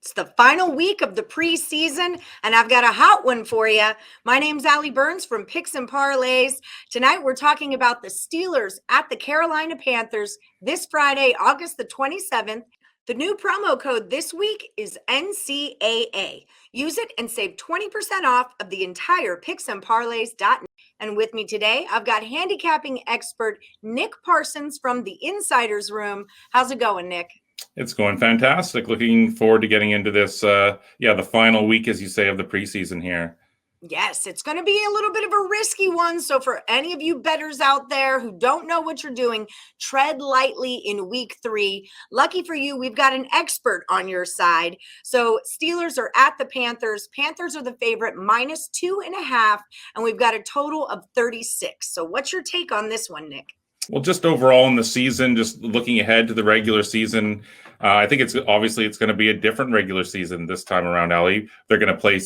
It's the final week of the preseason, and I've got a hot one for you. My name's Allie Burns from Picks Parlays. Tonight, we're talking about the Steelers at the Carolina Panthers this Friday, August the 27th. The new promo code this week is NCAA. Use it and save 20% off of the entire picksandparlays.net. And with me today, I've got handicapping expert Nick Parsons from the Insiders Room. How's it going, Nick? It's going fantastic. Looking forward to getting into this, the final week, as you say, of the preseason here. Yes, it's going to be a little bit of a risky one. So for any of you bettors out there who don't know what you're doing, tread lightly in week 3. Lucky for you, we've got an expert on your side. So Steelers are at the Panthers. Panthers are the favorite, -2.5, and we've got a total of 36. So what's your take on this one, Nick? Well, just overall in the season, just looking ahead to the regular season, I think it's going to be a different regular season this time around, Ellie. They're going to play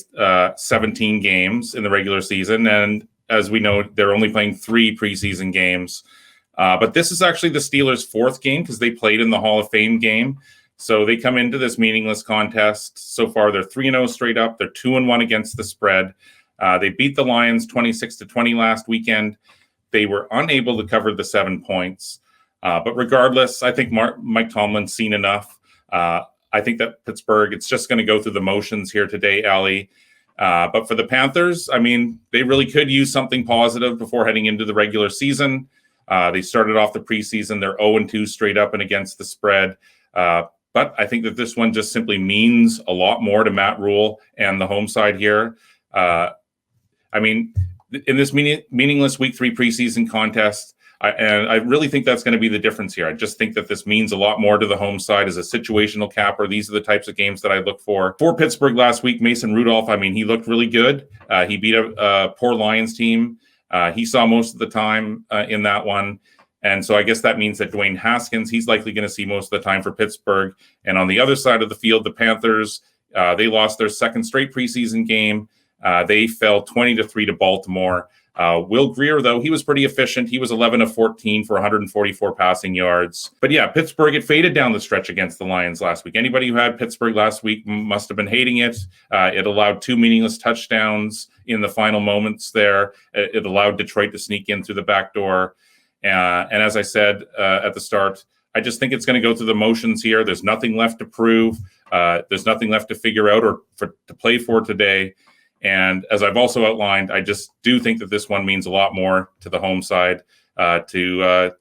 17 games in the regular season, and as we know, they're only playing 3 preseason games. But this is actually the Steelers' 4th game because they played in the Hall of Fame game. So they come into this meaningless contest. So far, they're 3-0 straight up. They're 2-1 against the spread. They beat the Lions 26-20 last weekend. They were unable to cover the 7 points. But regardless, I think Mike Tomlin's seen enough. I think that Pittsburgh, it's just going to go through the motions here today, Allie. But for the Panthers, I mean, they really could use something positive before heading into the regular season. They started off the preseason. They're 0-2 straight up and against the spread. But I think that this one just simply means a lot more to Matt Rule and the home side here. In this meaningless Week 3 preseason contest, I really think that's going to be the difference here. I just think that this means a lot more to the home side as a situational capper. These are the types of games that I look for. For Pittsburgh last week, Mason Rudolph, he looked really good. He beat a poor Lions team. He saw most of the time in that one. And so I guess that means that Dwayne Haskins, he's likely going to see most of the time for Pittsburgh. And on the other side of the field, the Panthers, they lost their 2nd straight preseason game. They fell 20-3 to Baltimore. Will Grier, though, he was pretty efficient. He was 11 of 14 for 144 passing yards. But yeah, Pittsburgh, it faded down the stretch against the Lions last week. Anybody who had Pittsburgh last week must have been hating it. It allowed 2 meaningless touchdowns in the final moments there. It allowed Detroit to sneak in through the back door. And as I said at the start, I just think it's going to go through the motions here. There's nothing left to prove. There's nothing left to figure out or to play for today. And as I've also outlined, I just do think that this one means a lot more to the home side to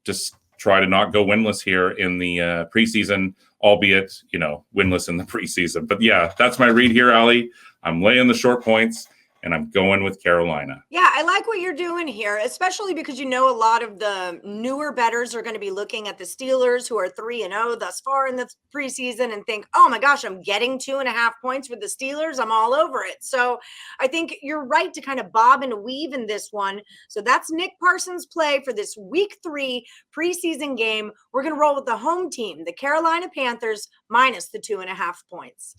just try to not go winless here in the preseason, albeit, winless in the preseason. But yeah, that's my read here, Allie. I'm laying the short points, and I'm going with Carolina. Yeah, I like what you're doing here, especially because a lot of the newer bettors are going to be looking at the Steelers, who are 3-0 thus far in the preseason, and think, oh my gosh, I'm getting 2.5 points with the Steelers. I'm all over it. So I think you're right to kind of bob and weave in this one. So that's Nick Parsons' play for this Week 3 preseason game. We're going to roll with the home team, the Carolina Panthers, minus the 2.5 points.